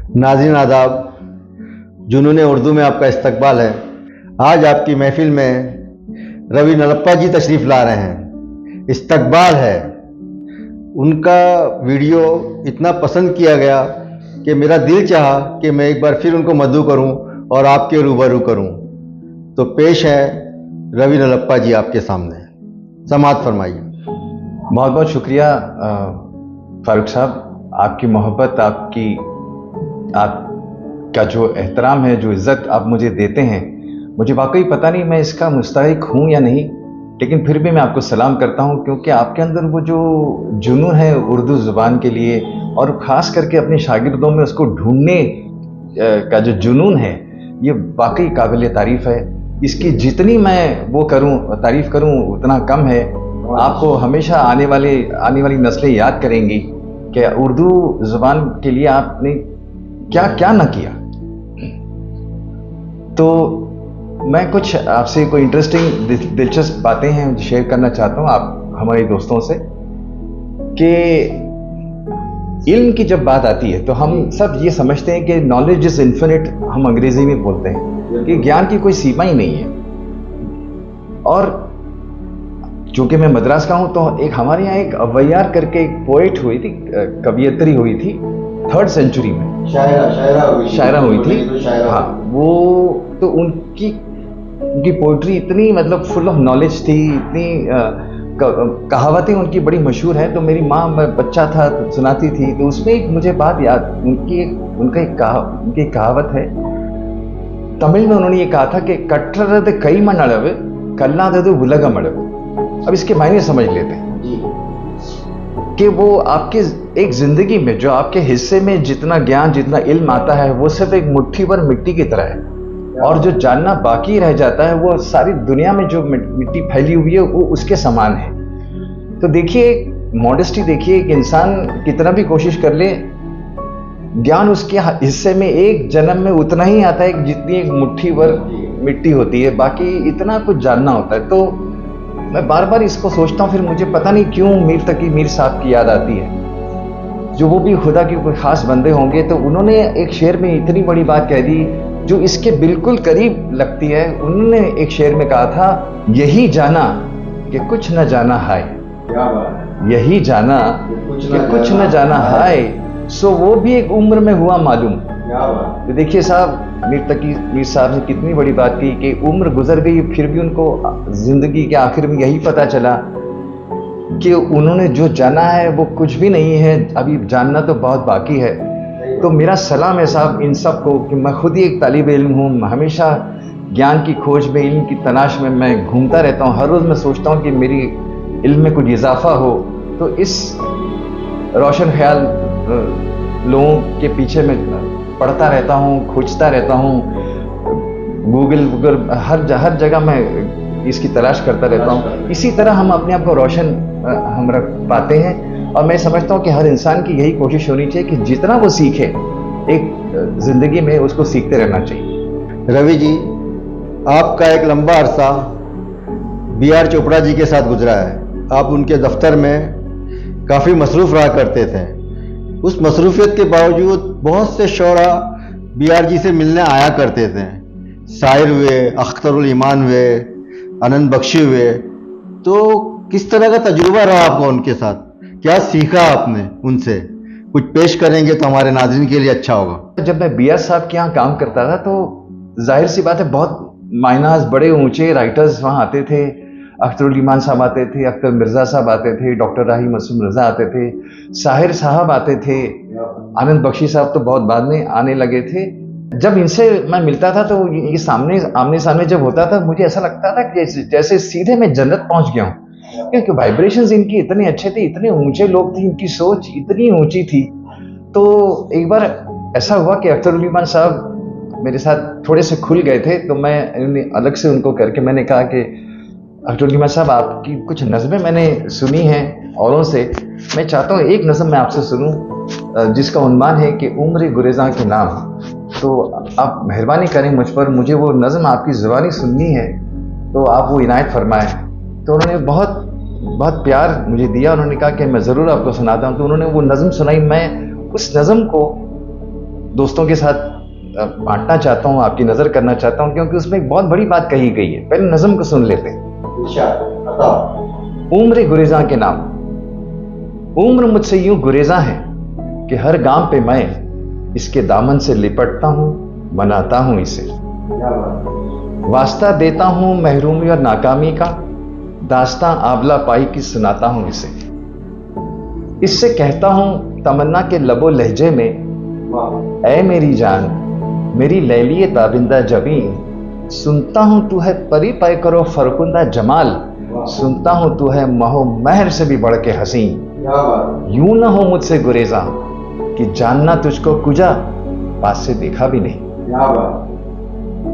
नाज़रीन आदाब, जुनून उर्दू में आपका इस्तकबाल है। आज आपकी महफिल में रवि नलप्पा जी तशरीफ़ ला रहे हैं। इस्तकबाल है। उनका वीडियो इतना पसंद किया गया कि मेरा दिल चाहा कि मैं एक बार फिर उनको मद्दू करूं और आपके रूबरू करूं। तो पेश है रवि नलप्पा जी आपके सामने। समाअत फरमाइए। बहुत बहुत शुक्रिया फारूक साहब, आपकी मोहब्बत, आपका जो एहतराम है, जो इज़्ज़त आप मुझे देते हैं, मुझे वाकई पता नहीं मैं इसका मुस्तहिक हूँ या नहीं, लेकिन फिर भी मैं आपको सलाम करता हूँ, क्योंकि आपके अंदर वो जो जुनून है उर्दू ज़ुबान के लिए और ख़ास करके अपने शागिर्दों में उसको ढूंढने का जो जुनून है, ये वाकई काबिल तारीफ़ है। इसकी जितनी मैं वो करूँ, तारीफ़ करूँ, उतना कम है। आपको हमेशा आने वाली नस्लें याद करेंगी कि उर्दू ज़ुबान के लिए आपने क्या क्या न किया। तो मैं कुछ आपसे कोई इंटरेस्टिंग दिलचस्प बातें हैं शेयर करना चाहता हूँ आप हमारे दोस्तों से, कि इल्म की जब बात आती है तो हम सब ये समझते हैं कि नॉलेज इज इन्फिनिट, हम अंग्रेजी में बोलते हैं कि ज्ञान की कोई सीमा ही नहीं है। और चूंकि मैं मद्रास का हूं तो एक हमारे यहाँ एक अवैयार करके एक पोएट हुई थी, कवियत्री हुई थी 3rd सेंचुरी में, शायरा हुई थी। हाँ, वो तो उनकी पोइट्री इतनी मतलब फुल ऑफ नॉलेज थी, इतनी कहावतें उनकी बड़ी मशहूर हैं। तो मेरी माँ, मैं बच्चा था तो सुनाती थी, तो उसमें एक मुझे बात याद, उनकी कहावत है, तमिल में उन्होंने ये कहा था कि कट्टरद कई मन अड़व कल्लादद उलग मड़व। अब इसके मायने समझ लेते हैं कि वो आपके एक जिंदगी में जो आपके हिस्से में जितना ज्ञान, जितना इल्म आता है, वो सिर्फ एक मुट्ठी भर मिट्टी की तरह है, और जो जानना बाकी रह जाता है वो सारी दुनिया में जो मिट्टी फैली हुई है वो उसके समान है। तो देखिए, मॉडेस्टी देखिए कि इंसान कितना भी कोशिश कर ले, ज्ञान उसके हिस्से में एक जन्म में उतना ही आता है जितनी एक मुट्ठी भर मिट्टी होती है, बाकी इतना कुछ जानना होता है। तो मैं बार बार इसको सोचता हूँ, फिर मुझे पता नहीं क्यों मीर तकी मीर साहब की याद आती है, जो वो भी खुदा के कोई खास बंदे होंगे। तो उन्होंने एक शेर में इतनी बड़ी बात कह दी जो इसके बिल्कुल करीब लगती है। उन्होंने एक शेर में कहा था, यही जाना कि कुछ न जाना हाय, यही जाना कि कुछ न जाना हाय, सो वो भी एक उम्र में हुआ मालूम। तो देखिए साहब, मीर तकी मीर साहब ने कितनी बड़ी बात की कि उम्र गुजर गई, फिर भी उनको जिंदगी के आखिर में यही पता चला कि उन्होंने जो जाना है वो कुछ भी नहीं है, अभी जानना तो बहुत बाकी है। तो मेरा सलाम है साहब इन सब को कि मैं खुद ही एक तालिब इल्म हूँ, हमेशा ज्ञान की खोज में, इल्म की तलाश में मैं घूमता रहता हूँ। हर रोज़ मैं सोचता हूँ कि मेरी इल्म में कुछ इजाफा हो। तो इस रोशन ख्याल लोगों के पीछे मैं पढ़ता रहता हूँ, खोजता रहता हूँ, गूगल हर जगह मैं इसकी तलाश करता रहता हूँ। इसी तरह हम अपने आप को रोशन हम रख पाते हैं, और मैं समझता हूँ कि हर इंसान की यही कोशिश होनी चाहिए कि जितना वो सीखे एक जिंदगी में, उसको सीखते रहना चाहिए। रवि जी, आपका एक लंबा अरसा B.R. चोपड़ा जी के साथ गुजरा है। आप उनके दफ्तर में काफ़ी मसरूफ़ रहा करते थे। उस मसरूफियत के बावजूद बहुत से शोरा B.R. जी से मिलने आया करते थे। शायर हुए, अख्तरुल ईमान हुए, आनंद बख्शी हुए। तो किस तरह का तजुर्बा रहा आपका उनके साथ? क्या सीखा आपने उनसे? कुछ पेश करेंगे तो हमारे नाज़रीन के लिए अच्छा होगा। जब मैं B.R. साहब के यहाँ काम करता था तो जाहिर सी बात है, बहुत मायनाज बड़े ऊंचे राइटर्स वहाँ आते थे। अख्तरुल ईमान साहब आते थे, अख्तर मिर्ज़ा साहब आते थे, डॉक्टर राही मासूम रज़ा आते थे, साहिर साहब आते थे, आनंद बख्शी साहब तो बहुत बाद में आने लगे थे। जब इनसे मैं मिलता था तो ये आमने सामने जब होता था, मुझे ऐसा लगता था कि जैसे सीधे मैं जन्नत पहुंच गया हूँ, क्योंकि वाइब्रेशंस इनकी इतने अच्छे थे, इतने ऊंचे लोग थे, इनकी सोच इतनी ऊंची थी। तो एक बार ऐसा हुआ कि अख्तरुल ईमान साहब मेरे साथ थोड़े से खुल गए थे, तो मैं अलग से उनको करके मैंने कहा कि अख्तरुल ईमान साहब, आपकी कुछ नज़में मैंने सुनी हैं औरों से, मैं चाहता हूँ एक नज़म मैं आपसे सुनूं जिसका उन्वान है कि उम्र गुरेज़ां के नाम। तो आप मेहरबानी करें मुझ पर, मुझे वो नज़म आपकी ज़ुबानी सुननी है, तो आप वो इनायत फरमाएं। तो उन्होंने बहुत बहुत प्यार मुझे दिया। उन्होंने कहा कि मैं ज़रूर आपको सुनाता हूँ। तो उन्होंने वो नज़म सुनाई। मैं उस नज़म को दोस्तों के साथ बांटना चाहता हूँ, आपकी नज़र करना चाहता हूँ, क्योंकि उसमें एक बहुत बड़ी बात कही गई है। पहले नज़म को सुन लेते हैं। उम्र गुरेजा के नाम, उम्र मुझसे यूं गुरेजा है कि हर गांव पे मैं इसके दामन से लिपटता हूँ, मनाता हूँ इसे। वास्ता देता हूँ महरूमी और नाकामी का, दास्तां आबला पाई की सुनाता हूँ इसे। इससे कहता हूँ तमन्ना के लबो लहजे में, ऐ मेरी जान मेरी लैलिए ताबिंदा जबीन, सुनता हूँ तू है परी पाए करो फरकुंदा जमाल, सुनता हूँ तू है महो महर से भी बढ़ के हसीन। यूं ना हो मुझसे गुरेजा कि जानना तुझको कुजा, पास से देखा भी नहीं।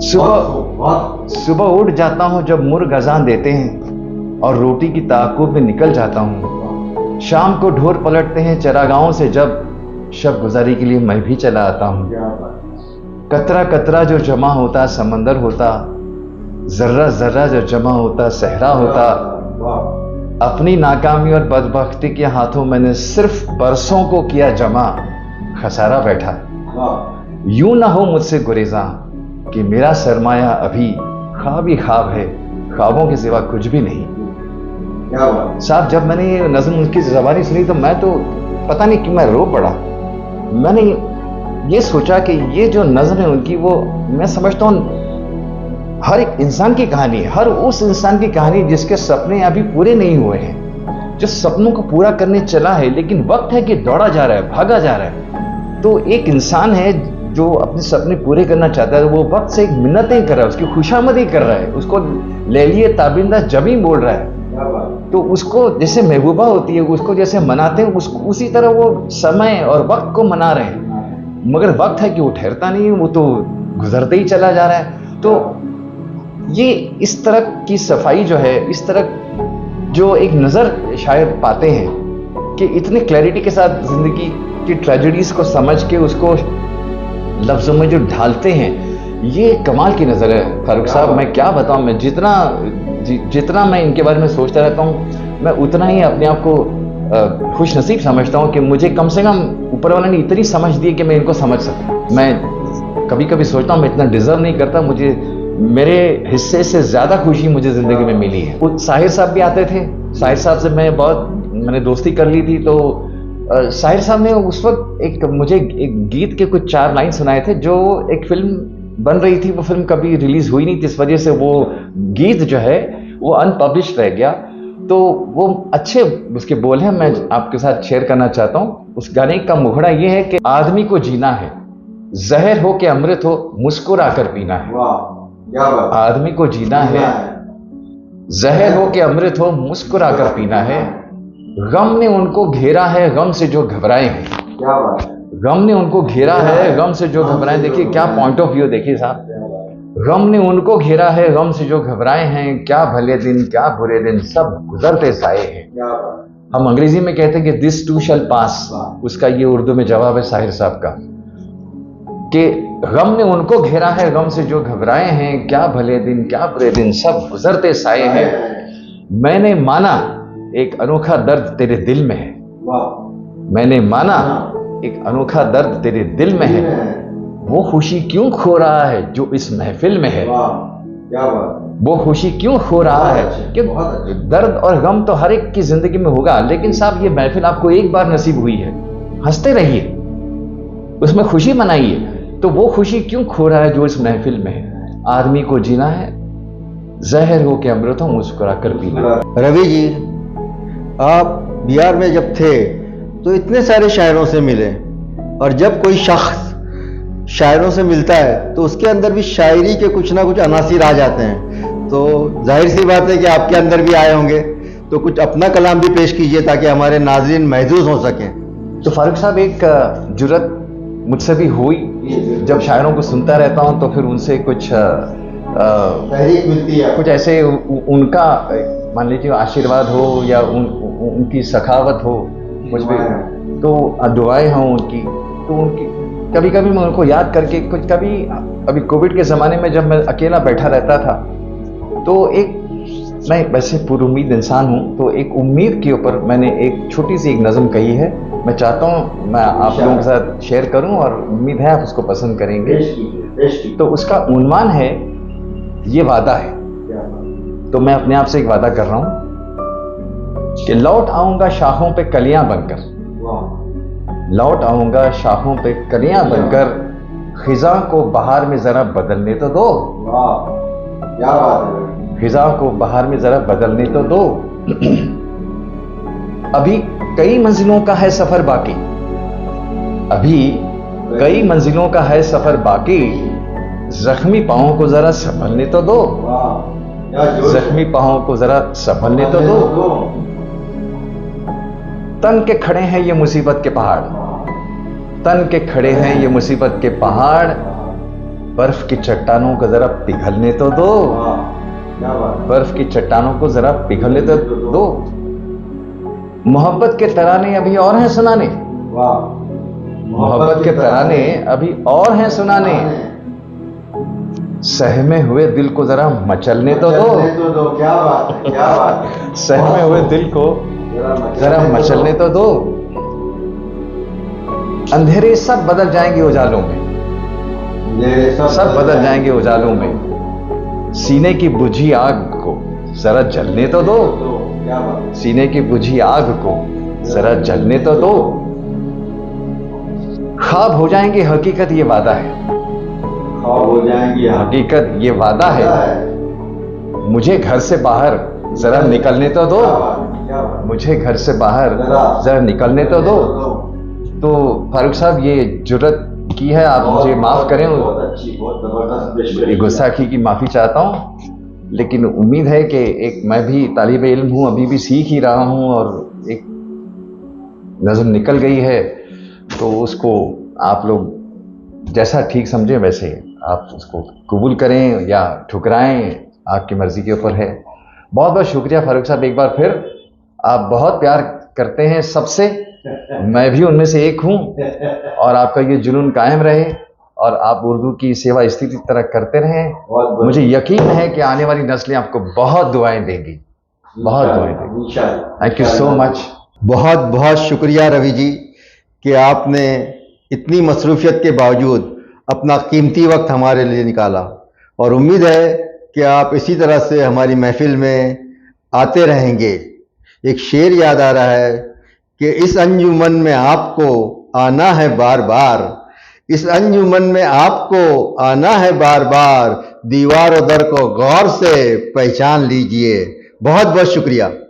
सुबह उठ जाता हूँ जब मुर्ग अजान देते हैं और रोटी की ताक़ुब में निकल जाता हूँ। शाम को ढोर पलटते हैं चरागाहों से जब, शब गुजारी के लिए मैं भी चला आता हूँ। कतरा कतरा जो जमा होता समंदर होता, जर्रा जर्रा जो जमा होता सहरा होता। अपनी नाकामी और बदबख्ती के हाथों मैंने सिर्फ बरसों को किया जमा, खसारा बैठा। यूं ना हो मुझसे गुरेजा कि मेरा सरमाया अभी ख्वाब ही ख्वाब है, ख्वाबों के सिवा कुछ भी नहीं। साहब, जब मैंने ये नज़्म उनकी ज़बानी सुनी तो मैं तो पता नहीं क्यों मैं रो पड़ा। मैंने ये सोचा कि ये जो नज़्म है उनकी, वो मैं समझता हूँ हर एक इंसान की कहानी है, हर उस इंसान की कहानी जिसके सपने अभी पूरे नहीं हुए हैं, जो सपनों को पूरा करने चला है लेकिन वक्त है कि दौड़ा जा रहा है, भागा जा रहा है। तो एक इंसान है जो अपने सपने पूरे करना चाहता है, वो वक्त से एक मिन्नतें कर रहा है, उसकी खुशामदी कर रहा है, उसको ले लिए ताबिंदा जबीं बोल रहा है। तो उसको जैसे महबूबा होती है, उसको जैसे मनाते हैं, उसी तरह वो समय और वक्त को मना रहे हैं। मगर वक्त है कि वो ठहरता नहीं है, वो तो गुजरते ही चला जा रहा है। तो ये इस तरह की सफाई जो है, इस तरह जो एक नज़र शायद पाते हैं कि इतने क्लैरिटी के साथ जिंदगी की ट्रेजेडीज को समझ के उसको लफ्ज़ों में जो ढालते हैं, ये कमाल की नज़र है। फारूक साहब, मैं क्या बताऊं, मैं जितना मैं इनके बारे में सोचता रहता हूँ, मैं उतना ही अपने आप को खुश नसीब समझता हूँ कि मुझे कम से कम ऊपर वाले ने इतनी समझ दी कि मैं इनको समझ सकूँ। मैं कभी कभी सोचता हूँ मैं इतना डिजर्व नहीं करता, मुझे मेरे हिस्से से ज़्यादा खुशी मुझे ज़िंदगी में मिली है। साहिर साहब भी आते थे, साहिर साहब से मैंने दोस्ती कर ली थी। तो साहिर साहब ने उस वक्त मुझे एक गीत के कुछ 4 लाइन सुनाए थे, जो एक फिल्म बन रही थी, वो फिल्म कभी रिलीज हुई नहीं थी, इस वजह से वो गीत जो है वो अनपब्लिश्ड रह गया। तो वो अच्छे उसके बोल हैं, मैं आपके साथ शेयर करना चाहता हूँ। उस गाने का मुखड़ा ये है कि आदमी को जीना है, जहर हो के अमृत हो, मुस्कुरा कर पीना है। आदमी को जीना है, जहर हो के अमृत हो, मुस्कुरा कर पीना है। गम ने उनको घेरा है, गम से जो घबराए हैं। गम ने उनको घेरा है, गम से जो घबराए। देखिए क्या पॉइंट ऑफ व्यू, देखिए साहब। गम ने उनको घेरा है, गम से जो घबराए हैं। क्या भले दिन क्या बुरे दिन, सब गुजरते साए हैं। हम अंग्रेजी में कहते हैं कि दिस टू शैल पास, उसका ये उर्दू में जवाब है साहिर साहब का कि गम ने उनको घेरा है, गम से जो घबराए हैं। क्या भले दिन क्या बुरे दिन, सब गुजरते साए हैं। मैंने माना एक अनोखा दर्द तेरे दिल में है। मैंने माना एक अनोखा दर्द तेरे दिल में है। वो खुशी क्यों खो रहा है जो इस महफिल में है। वो खुशी क्यों खो रहा है कि दर्द और गम तो हर एक की जिंदगी में होगा, लेकिन साहब ये महफिल आपको एक बार नसीब हुई है, हंसते रहिए, उसमें खुशी मनाइए। तो वो खुशी क्यों खो रहा है जो इस महफिल में है। आदमी को जीना है, जहर हो के अमृत हो, मुस्कुरा कर पीना। रवि जी, आप बिहार में जब थे तो इतने सारे शायरों से मिले, और जब कोई शख्स शायरों से मिलता है तो उसके अंदर भी शायरी के कुछ ना कुछ अनासिर आ जाते हैं। तो जाहिर सी बात है कि आपके अंदर भी आए होंगे, तो कुछ अपना कलाम भी पेश कीजिए ताकि हमारे नाज़रीन महसूस हो सकें। तो फारूक साहब, एक जुर्रत मुझसे भी हुई, जब शायरों को सुनता रहता हूँ तो फिर उनसे कुछ तहरीक मिलती है, कुछ ऐसे उनका मान लीजिए आशीर्वाद हो या उनकी सखावत हो, कुछ भी, तो दुआएं हों उनकी। तो उनकी कभी कभी मैं उनको याद करके कुछ, कभी अभी कोविड के ज़माने में जब मैं अकेला बैठा रहता था, तो मैं वैसे पुरुमीद इंसान हूँ, तो एक उम्मीद के ऊपर मैंने एक छोटी सी एक नज़म कही है मैं चाहता हूँ मैं आप लोगों के साथ शेयर करूं और उम्मीद है आप उसको पसंद करेंगे। तो उसका उन्वान है ये वादा है। तो मैं अपने आप से एक वादा कर रहा हूं कि लौट आऊंगा शाखों पे कलियां बनकर, लौट आऊंगा शाखों पे कलियां बनकर, खिजा को बहार में जरा बदलने तो दो। क्या बात है। खिजा को बहार में जरा बदलने तो दो। अभी कई मंजिलों का है सफर बाकी, अभी कई मंजिलों का है सफर बाकी, जख्मी पांवों को जरा संभलने तो दो। जख्मी पांवों को जरा संभलने तो दो। तन के खड़े हैं ये मुसीबत के पहाड़, तन के खड़े हैं ये मुसीबत के पहाड़, बर्फ की चट्टानों को जरा पिघलने तो दो। बर्फ की चट्टानों को जरा पिघलने तो दो। मोहब्बत के तराने अभी और हैं सुनाने, मोहब्बत के तराने अभी और हैं सुनाने, सहमे हुए दिल को जरा मचलने तो दो। क्या बात है, क्या बात है। सहमे हुए दिल को जरा मचलने तो दो। अंधेरे सब बदल जाएंगे उजालों में, सब बदल जाएंगे उजालों में, सीने की बुझी आग को जरा जलने तो दो। सीने की बुझी आग को जरा जलने तो दो। ख्वाब हो जाएंगे हकीकत ये वादा है, ख्वाब हो जाएंगी हकीकत ये वादा है, मुझे घर से बाहर जरा निकलने तो दो। मुझे घर से बाहर जरा निकलने तो दो। तो फारूक साहब ये जुर्रत की है, आप मुझे माफ करें, गुस्ताखी की माफी चाहता हूं, लेकिन उम्मीद है कि एक मैं भी तालिब इल्म हूं, अभी भी सीख ही रहा हूं और एक नज़म निकल गई है तो उसको आप लोग जैसा ठीक समझें वैसे आप उसको कबूल करें या ठुकराएं, आपकी मर्जी के ऊपर है। बहुत बहुत शुक्रिया फारूक साहब, एक बार फिर आप बहुत प्यार करते हैं सबसे, मैं भी उनमें से एक हूं, और आपका ये जुनून कायम रहे और आप उर्दू की सेवा इसी तरह करते रहें। मुझे यकीन है कि आने वाली नस्लें आपको बहुत दुआएं देंगी, बहुत दुआएं देंगी। Thank you so much. बहुत बहुत शुक्रिया रवि जी कि आपने इतनी मसरूफियत के बावजूद अपना कीमती वक्त हमारे लिए निकाला, और उम्मीद है कि आप इसी तरह से हमारी महफिल में आते रहेंगे। एक शेर याद आ रहा है कि इस अंजुमन में आपको आना है बार बार, इस अंजुमन में आपको आना है बार बार, दीवार और दर को गौर से पहचान लीजिए। बहुत बहुत शुक्रिया।